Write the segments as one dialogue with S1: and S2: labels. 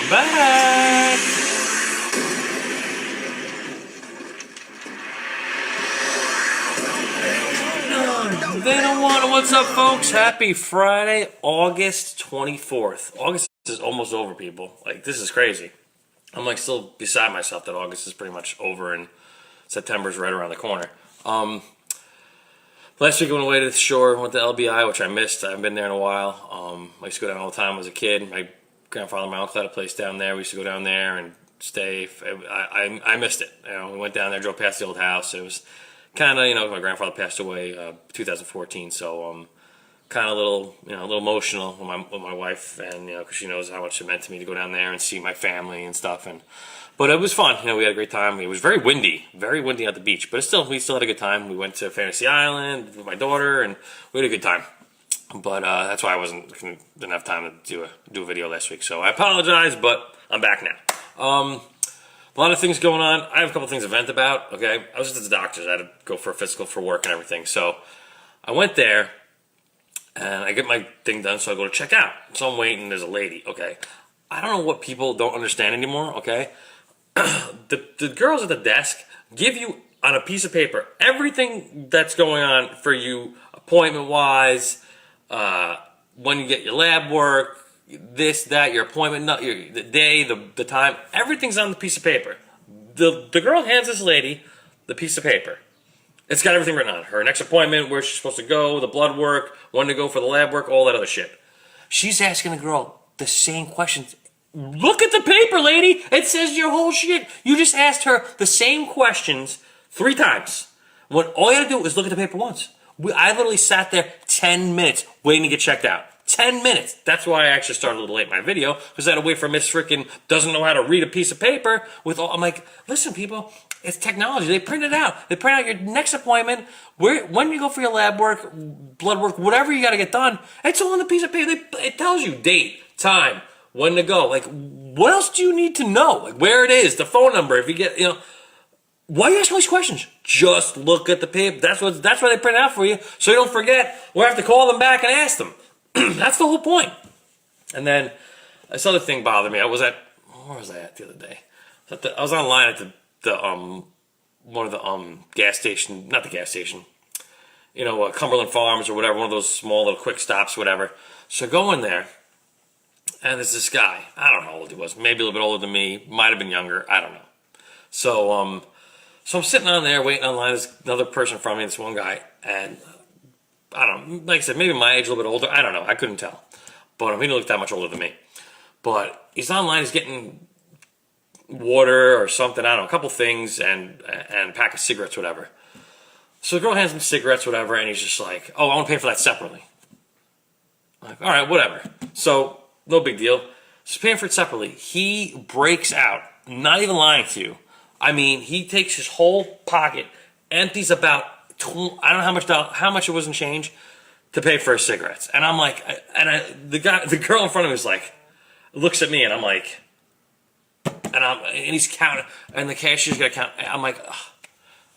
S1: I'm back. They don't want it. What's up, folks? Happy Friday, August 24th. August is almost over, people. Like, this is crazy. I'm like still beside myself that August is pretty much over and September's right around the corner. Last week I went away to the shore, went to LBI, which I missed. I haven't been there in a while. I used to go down all the time as a kid. My grandfather and my uncle had a place down there. We used to go down there and stay. I missed it. You know, we went down there, drove past the old house. It was kind of, my grandfather passed away 2014, so kind of a little emotional with my wife, and because she knows how much it meant to me to go down there and see my family and stuff. But it was fun. We had a great time. It was very windy at the beach, but we still had a good time. We went to Fantasy Island with my daughter, and we had a good time. But that's why didn't have time to do a video last week. So I apologize, but I'm back now. A lot of things going on. I have a couple things to vent about. Okay, I was just at the doctor's. I had to go for a physical for work and everything. So I went there, and I get my thing done. So I go to check out. So I'm waiting. There's a lady. Okay, I don't know what people don't understand anymore. Okay. The girls at the desk give you on a piece of paper everything that's going on for you appointment wise, when you get your lab work, this, that, your appointment, the day, the time, everything's on the piece of paper. The girl hands this lady the piece of paper. It's got everything written on her next appointment, where she's supposed to go, the blood work, when to go for the lab work, all that other shit. She's asking the girl the same questions. Look at the paper, lady. It says your whole shit. You just asked her the same questions 3 times. When all you had to do was look at the paper once. I literally sat there 10 minutes waiting to get checked out. 10 minutes. That's why I actually started a little late in my video, because I had to wait for Miss Frickin' doesn't know how to read a piece of paper with all. I'm like, listen, people, it's technology. They print it out. They print out your next appointment, when you go for your lab work, blood work, whatever you got to get done. It's all on the piece of paper. It tells you date, time, when to go. Like, what else do you need to know? Like, where it is, the phone number. If you get, why are you asking all these questions? Just look at the paper. That's why they print it out for you, so you don't forget or have to call them back and ask them. That's the whole point. And then this other thing bothered me. Where was I at the other day? I was online at the one of the gas station, not the gas station, Cumberland Farms or whatever, one of those small little quick stops, whatever. So I go in there, and there's this guy. I don't know how old he was. Maybe a little bit older than me. Might have been younger. I don't know. So I'm sitting on there waiting online. There's another person in front of me. This one guy, and I don't know. Like I said, maybe my age, a little bit older. I don't know. I couldn't tell. But he didn't look that much older than me. But he's online. He's getting water or something. I don't know. A couple things and a pack of cigarettes, whatever. So the girl hands him cigarettes, whatever, and he's just like, "Oh, I want to pay for that separately." I'm like, all right, whatever. So no big deal. She's paying for it separately. He breaks out, not even lying to you. I mean, he takes his whole pocket, empties about, I don't know how much it was in change, to pay for his cigarettes. And I'm like, the girl in front of me is like, looks at me, and I'm like, and he's counting, and the cashier's gonna count. I'm like, ugh.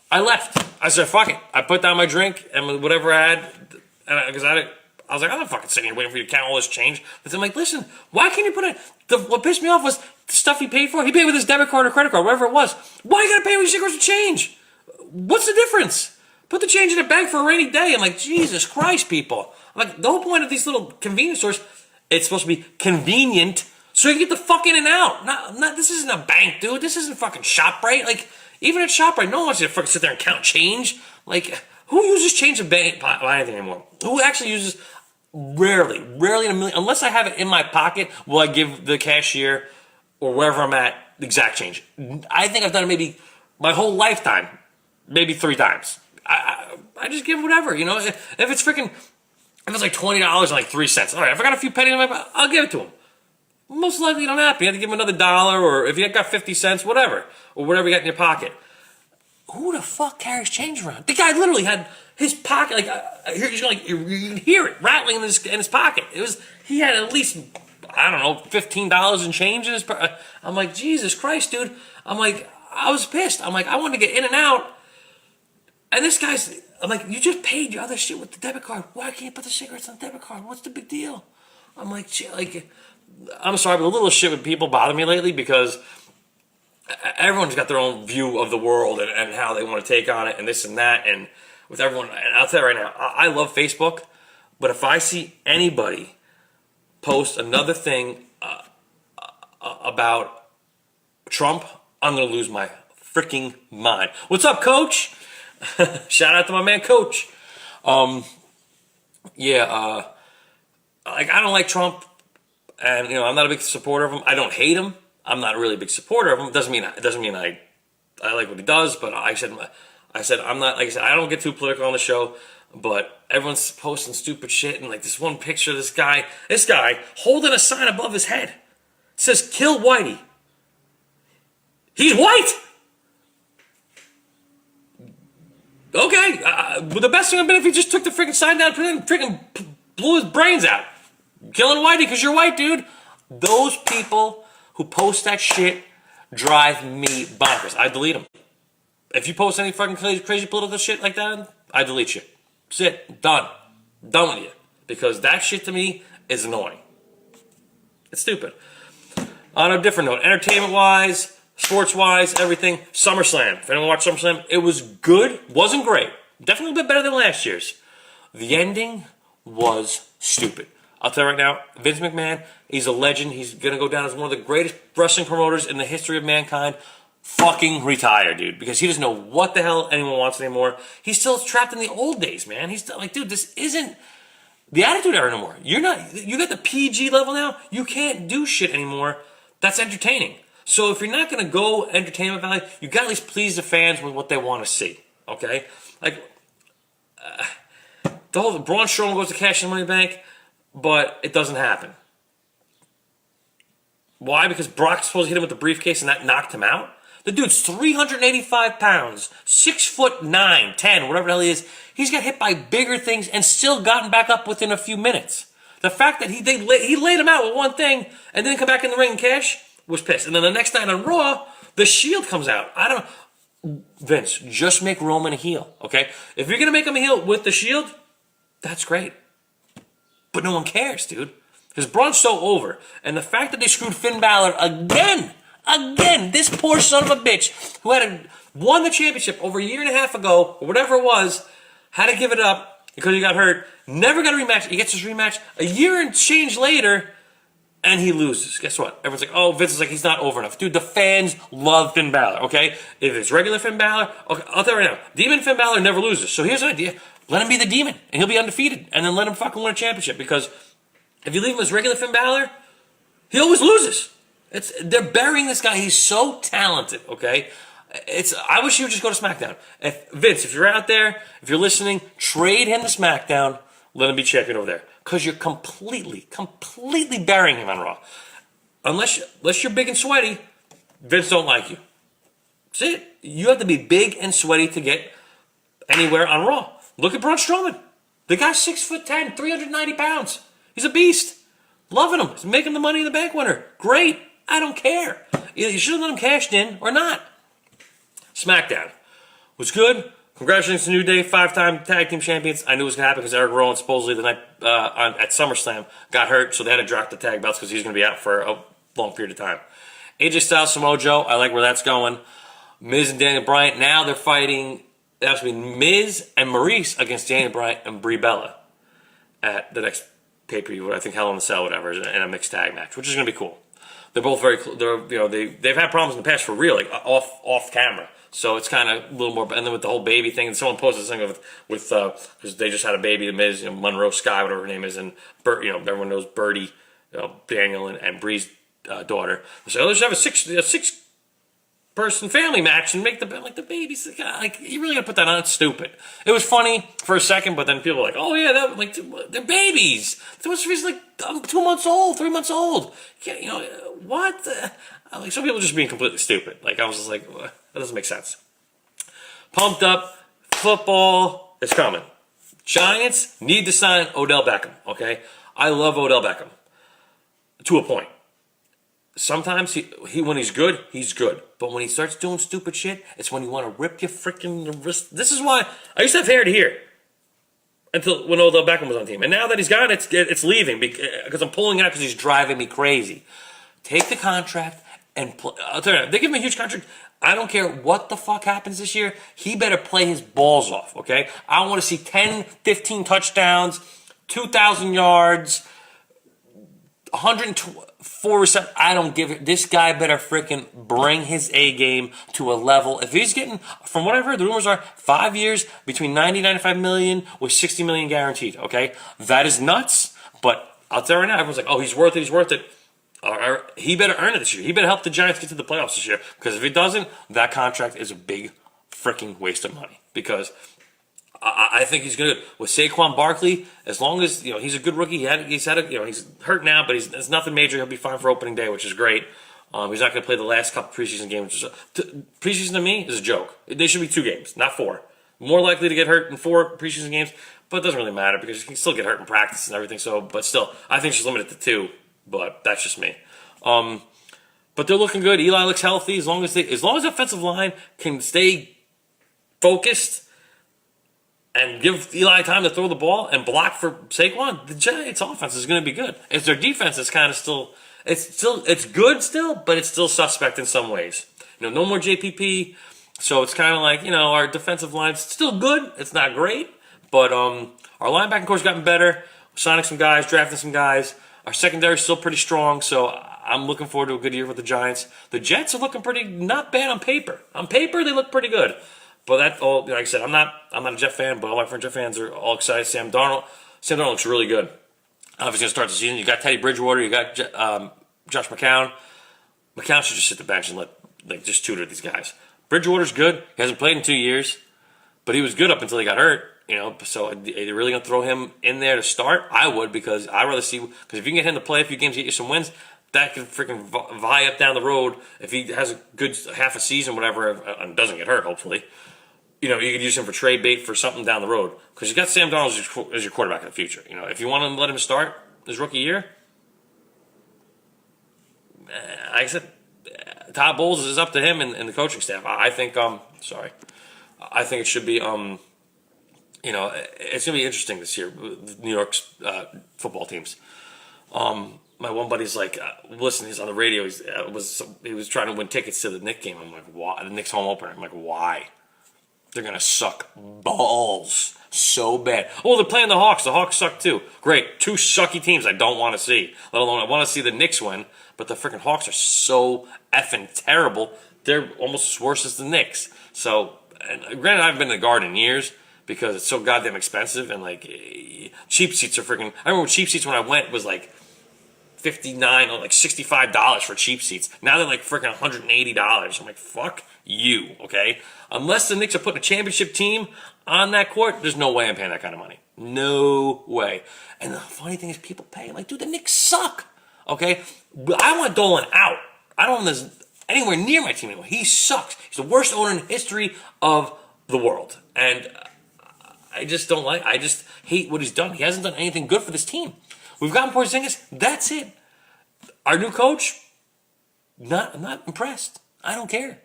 S1: I left. I said, fuck it. I put down my drink and whatever I had, because I was like, I'm not fucking sitting here waiting for you to count all this change. But I'm like, listen, why can't you put it? What pissed me off was the stuff he paid for. He paid with his debit card or credit card, whatever it was. Why you gotta pay with cigarettes with change? What's the difference? Put the change in a bag for a rainy day. I'm like, Jesus Christ, people. I'm like, the whole point of these little convenience stores, it's supposed to be convenient so you can get the fuck in and out. This isn't a bank, dude. This isn't fucking ShopRite. Like, even at ShopRite, no one wants you to fucking sit there and count change. Like, who uses change to buy anything anymore? Who actually uses? Rarely in a million, unless I have it in my pocket, will I give the cashier or wherever I'm at the exact change. I think I've done it maybe my whole lifetime, maybe 3 times. I just give whatever, if it's like $20 and like 3 cents. All right, if I got a few pennies in my pocket, I'll give it to him. Most likely you don't have to. You have to give him another $1, or if you got 50 cents, whatever, or whatever you got in your pocket. Who the fuck carries change around? The guy literally had his pocket, you can hear it rattling in his pocket. He had at least, I don't know, $15 in change in his pocket. I'm like, Jesus Christ, dude. I'm like, I was pissed. I'm like, I wanted to get in and out. And this guy's, I'm like, you just paid your other shit with the debit card. Why can't you put the cigarettes on the debit card? What's the big deal? I'm like, I'm sorry, but the little shit with people bother me lately because everyone's got their own view of the world and how they want to take on it and this and that. And with everyone, and I'll tell you right now, I love Facebook, but if I see anybody post another thing about Trump, I'm going to lose my freaking mind. What's up, Coach? Shout out to my man, Coach. Like, I don't like Trump, and I'm not a big supporter of him. I don't hate him. I'm not really a big supporter of him. It doesn't mean I like what he does. But I said I'm not, like I said, I don't get too political on the show. But everyone's posting stupid shit, and like this one picture of this guy holding a sign above his head. It says "Kill Whitey." He's white. Okay, the best thing would have been if he just took the freaking sign down and freaking blew his brains out. Killing Whitey because you're white, dude. Those people who post that shit drive me bonkers. I delete them. If you post any fucking crazy political shit like that, I delete you. That's it. Done. Done with you. Because that shit to me is annoying. It's stupid. On a different note, entertainment-wise, sports-wise, everything, SummerSlam. If anyone watched SummerSlam, it was good. Wasn't great. Definitely a bit better than last year's. The ending was stupid. I'll tell you right now, Vince McMahon, he's a legend. He's going to go down as one of the greatest wrestling promoters in the history of mankind. Fucking retire, dude, because he doesn't know what the hell anyone wants anymore. He's still trapped in the old days, man. He's still like, dude, this isn't the Attitude Era anymore. You got the PG level now. You can't do shit anymore that's entertaining. So if you're not going to go entertainment value, you got to at least please the fans with what they want to see, okay? Like, the whole Braun Strowman goes to cash in Money in the Bank, but it doesn't happen. Why? Because Brock's supposed to hit him with the briefcase and that knocked him out? The dude's 385 pounds, 6'9", 10, whatever the hell he is. He's got hit by bigger things and still gotten back up within a few minutes. The fact that he laid him out with one thing and didn't come back in the ring and cash was pissed. And then the next night on Raw, the Shield comes out. Vince, just make Roman a heel, okay? If you're going to make him a heel with the Shield, that's great. But no one cares, dude. Because Braun's so over. And the fact that they screwed Finn Balor again, this poor son of a bitch who won the championship over a year and a half ago, or whatever it was, had to give it up because he got hurt, never got a rematch. He gets his rematch a year and change later, and he loses. Guess what? Everyone's like, oh, Vince is like, he's not over enough. Dude, the fans love Finn Balor, okay? If it's regular Finn Balor, okay, I'll tell you right now, Demon Finn Balor never loses. So here's an idea. Let him be the Demon, and he'll be undefeated, and then let him fucking win a championship, because if you leave him as regular Finn Balor, he always loses. They're burying this guy. He's so talented, okay? I wish he would just go to SmackDown. Vince, if you're out there, if you're listening, trade him to SmackDown. Let him be champion over there. Because you're completely burying him on Raw. Unless you're big and sweaty, Vince don't like you. That's it. You have to be big and sweaty to get anywhere on Raw. Look at Braun Strowman. The guy's 6'10", 390 pounds. He's a beast. Loving him. He's making the Money in the Bank winner. Great. I don't care. Either you should have let him cash in or not. SmackDown was good. Congratulations to New Day, 5-time tag team champions. I knew it was going to happen because Eric Rowan supposedly the night at SummerSlam got hurt, so they had to drop the tag belts because he's going to be out for a long period of time. AJ Styles, Samoa Joe, I like where that's going. Miz and Daniel Bryan, now they're fighting. It has to be Miz and Maurice against Daniel Bryan and Brie Bella at the next pay-per-view, I think Hell in a Cell, whatever, in a mixed tag match, which is going to be cool. They're both very, they've had problems in the past for real, like off camera. So it's kind of a little more, and then with the whole baby thing, and someone posted this thing with because they just had a baby, the Miz, Monroe Sky, whatever her name is, and everyone knows Birdie, Daniel and Bree's daughter. So let's have a six person family match and make the babies. Like, you really gotta put that on? It's stupid. It was funny for a second, but then people were like, oh yeah, they're babies. He's like 2 months old, 3 months old. What? Like, some people are just being completely stupid. Like, I was just like, that doesn't make sense. Pumped up. Football is coming. Giants need to sign Odell Beckham, okay? I love Odell Beckham. To a point. Sometimes he when he's good, he's good. But when he starts doing stupid shit, it's when you want to rip your freaking wrist. This is why I used to have hair to here. until when Odell Beckham was on the team. And now that he's gone, it's leaving because I'm pulling out because he's driving me crazy. Take the contract and play. I'll tell you, they give him a huge contract. I don't care what the fuck happens this year. He better play his balls off, okay? I want to see 10, 15 touchdowns, 2,000 yards, 104 receptions. I don't give it. This guy better freaking bring his A game to a level. If he's getting, from what I've heard, the rumors are 5 years, between 90, 95 million with 60 million guaranteed, okay? That is nuts, but I'll tell you right now, everyone's like, oh, he's worth it, he's worth it. He better earn it this year. He better help the Giants get to the playoffs this year. Because if he doesn't, that contract is a big freaking waste of money. Because I think he's good with Saquon Barkley. As long as he's a good rookie. He's hurt now, but it's nothing major. He'll be fine for opening day, which is great. He's not going to play the last couple preseason games. Preseason to me is a joke. They should be 2 games, not 4. More likely to get hurt in 4 preseason games, but it doesn't really matter because you can still get hurt in practice and everything. So, but still, I think she's limited to 2. But that's just me. But they're looking good. Eli looks healthy as long as the offensive line can stay focused and give Eli time to throw the ball and block for Saquon. The Giants' offense is going to be good. It's their defense is kind of still it's good still, but it's still suspect in some ways. No more JPP, so it's kind of like our defensive line's still good. It's not great, but our linebacking core's gotten better. We're signing some guys, drafting some guys. Our secondary is still pretty strong, so I'm looking forward to a good year with the Giants. The Jets are looking pretty not bad on paper. On paper, they look pretty good. But like I said, I'm not a Jet fan, but all my friends Jet fans are all excited. Sam Darnold looks really good. I don't know if he's going to start the season. You got Teddy Bridgewater, you got Josh McCown. McCown should just sit the bench and just tutor these guys. Bridgewater's good. He hasn't played in 2 years, but he was good up until he got hurt. So are they really going to throw him in there to start? I would, because I'd rather see, because if you can get him to play a few games, get you some wins, that could freaking vie up down the road. If he has a good half a season, whatever, and doesn't get hurt, hopefully, you could use him for trade bait for something down the road. Because you got Sam Darnold as your quarterback in the future. If you want to let him start his rookie year, like I said, Todd Bowles is up to him and the coaching staff. I think it should be it's going to be interesting this year with New York's football teams. My one buddy's like, listen, he's on the radio. He was trying to win tickets to the Knicks game. I'm like, why? The Knicks home opener. I'm like, why? They're going to suck balls so bad. Oh, they're playing the Hawks. The Hawks suck too. Great. 2 sucky teams I don't want to see. Let alone I want to see the Knicks win. But the freaking Hawks are so effing terrible. They're almost as worse as the Knicks. So, and granted, I haven't been to the Garden in years, because it's so goddamn expensive, and cheap seats are freaking. I remember cheap seats when I went was like $59 or like $65 for cheap seats. Now they're like freaking $180. I'm like, fuck you, okay? Unless the Knicks are putting a championship team on that court, there's no way I'm paying that kind of money. No way. And the funny thing is, people pay. I'm like, dude, the Knicks suck, okay? I want Dolan out. I don't want this anywhere near my team anymore. He sucks. He's the worst owner in the history of the world, and I just hate what he's done. He hasn't done anything good for this team. We've gotten Porzingis. That's it. Our new coach, I'm not impressed. I don't care.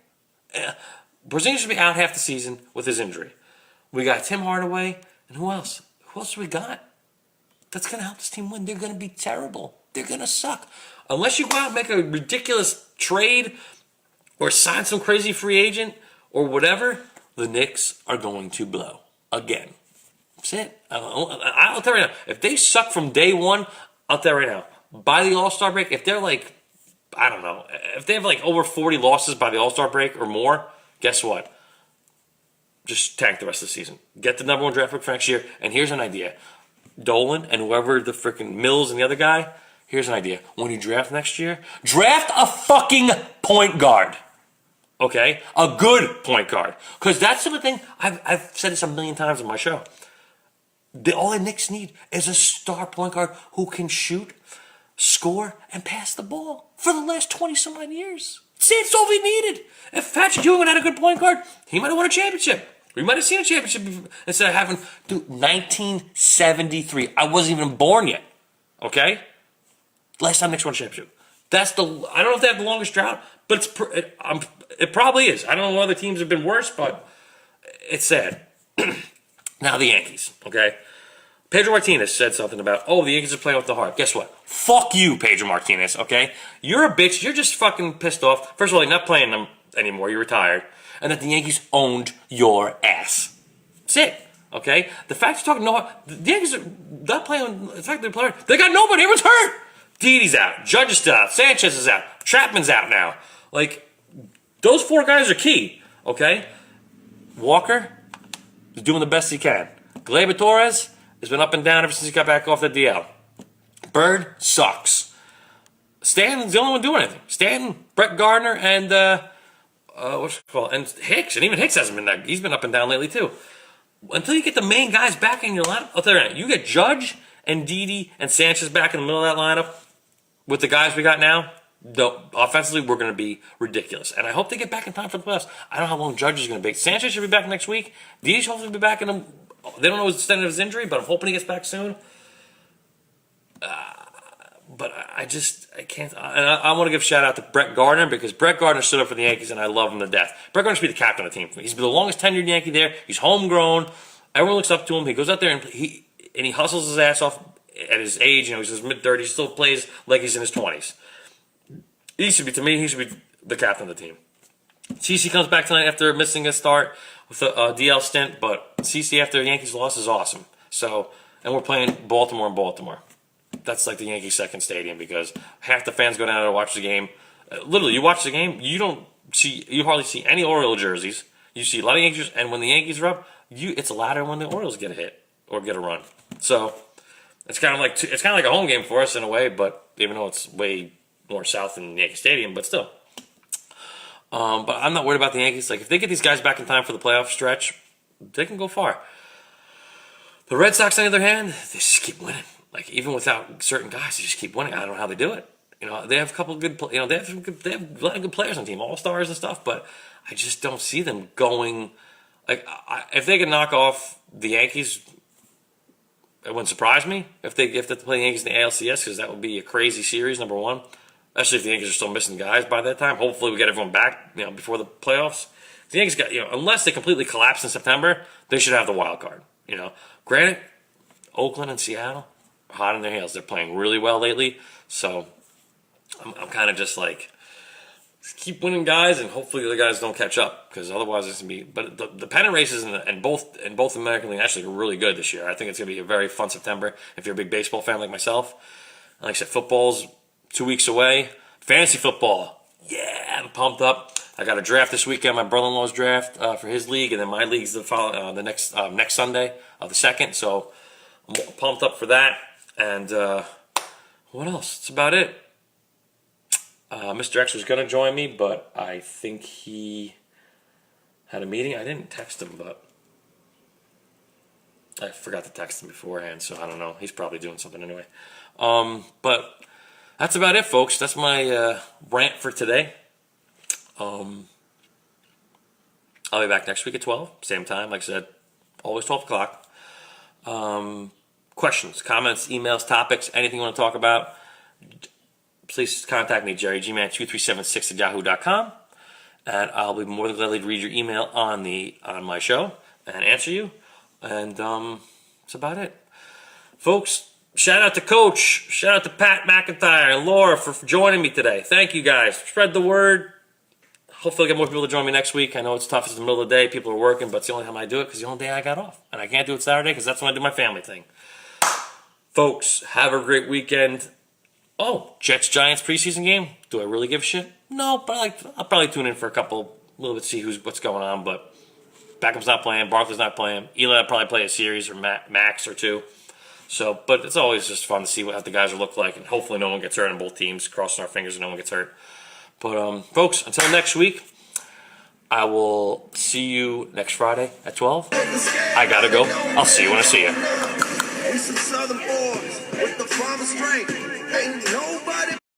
S1: Porzingis should be out half the season with his injury. We got Tim Hardaway, and who else? Who else do we got? That's going to help this team win. They're going to be terrible. They're going to suck. Unless you go out and make a ridiculous trade or sign some crazy free agent or whatever, the Knicks are going to blow again. That's it. I'll tell you right now. If they suck from day one, I'll tell you right now. By the All-Star break, if they're like, I don't know, if they have like over 40 losses by the All-Star break or more, guess what? Just tank the rest of the season. Get the number 1 draft pick for next year. And here's an idea. Dolan and whoever the freaking Mills and the other guy, here's an idea. When you draft next year, draft a fucking point guard. Okay? A good point guard. Because that's the thing, I've said this a million times on my show. All the Knicks need is a star point guard who can shoot, score, and pass the ball for the last 20-some-odd years. That's all we needed. If Patrick Ewing had a good point guard, he might have won a championship. We might have seen a championship instead of having, 1973. I wasn't even born yet. Okay? Last time Knicks won a championship. I don't know if they have the longest drought, but it probably is. I don't know if other teams have been worse, but it's sad. Now the Yankees, okay? Pedro Martinez said something about, oh, the Yankees are playing with the heart. Guess what? Fuck you, Pedro Martinez, okay? You're a bitch. You're just fucking pissed off. First of all, you're not playing them anymore. You're retired. And that the Yankees owned your ass. That's it, okay? The fact you're talking no heart, the Yankees are not playing, the fact they're playing, they got nobody. Everyone's hurt. Didi's out. Judge is still out. Sanchez is out. Chapman's out now. Like, those 4 guys are key, okay? Walker is doing the best he can. Gleyber Torres has been up and down ever since he got back off the DL. Bird sucks. Stanton's the only one doing anything. Stanton, Brett Gardner, and what's it called? And Hicks. And even Hicks hasn't been that. He's been up and down lately too. Until you get the main guys back in your lineup, I'll tell you right now, you get Judge and Didi and Sanchez back in the middle of that lineup with the guys we got now. Offensively, we're going to be ridiculous. And I hope they get back in time for the playoffs. I don't know how long Judge is going to be. Sanchez should be back next week. Didi should hopefully be back in them. They don't know the extent of his injury, but I'm hoping he gets back soon. But I can't. And I want to give a shout out to Brett Gardner because Brett Gardner stood up for the Yankees, and I love him to death. Brett Gardner should be the captain of the team. He's been the longest tenured Yankee there. He's homegrown. Everyone looks up to him. He goes out there and he hustles his ass off at his age. You know, he's in his mid-30s. He still plays like he's in his 20s. He should be the captain of the team. CC comes back tonight after missing a start with a DL stint, but CC after the Yankees loss is awesome. So, and we're playing Baltimore in Baltimore. That's like the Yankees' second stadium because half the fans go down there to watch the game. Literally, you watch the game, you hardly see any Orioles jerseys. You see a lot of Yankees, and when the Yankees are up, it's louder when the Orioles get a hit or get a run. So it's kind of like a home game for us in a way, but even though it's way more south than Yankee Stadium, but still. But I'm not worried about the Yankees. Like if they get these guys back in time for the playoff stretch, they can go far. The Red Sox, on the other hand, they just keep winning. Like even without certain guys, they just keep winning. I don't know how they do it. You know, they have a couple of good. You know, they have a lot of good players on the team, all stars and stuff. But I just don't see them going. Like if they can knock off the Yankees, it wouldn't surprise me if they play the Yankees in the ALCS because that would be a crazy series. Number one, especially if the Yankees are still missing guys by that time. Hopefully, we get everyone back. You know, before the playoffs. The Yankees got unless they completely collapse in September, they should have the wild card. You know, granted, Oakland and Seattle are hot on their heels. They're playing really well lately, so I'm kind of just like just keep winning guys, and hopefully the guys don't catch up because otherwise it's gonna be. But the pennant races and both American League National League are really good this year. I think it's gonna be a very fun September if you're a big baseball fan like myself. And like I said, football's 2 weeks away. Fantasy football, yeah, I'm pumped up. I got a draft this weekend, my brother-in-law's draft for his league, and then my league's the next Sunday, the 2nd. So I'm pumped up for that. And what else? That's about it. Mr. X was going to join me, but I think he had a meeting. I didn't text him, but I forgot to text him beforehand, so I don't know. He's probably doing something anyway. But that's about it, folks. That's my rant for today. I'll be back next week at 12, same time. Like I said, always 12 o'clock. Questions, comments, emails, topics, anything you want to talk about, please contact me, jerrygman2376@yahoo.com, and I'll be more than gladly to read your email on my show and answer you. And that's about it. Folks, shout out to Coach, shout out to Pat McIntyre and Laura for joining me today. Thank you guys. Spread the word. Hopefully I'll get more people to join me next week. I know it's tough. It's the middle of the day. People are working, but it's the only time I do it because the only day I got off. And I can't do it Saturday because that's when I do my family thing. Folks, have a great weekend. Oh, Jets-Giants preseason game. Do I really give a shit? No, but I'll probably tune in for a little bit, see what's going on. But Beckham's not playing. Barkley's not playing. Eli will probably play a series or max or two. So, but it's always just fun to see what the guys will look like. And hopefully no one gets hurt on both teams. Crossing our fingers and no one gets hurt. But, folks, until next week, I will see you next Friday at 12. I gotta go. I'll see you when I see you.
S2: We some Southern boys with the farmer strength. Ain't nobody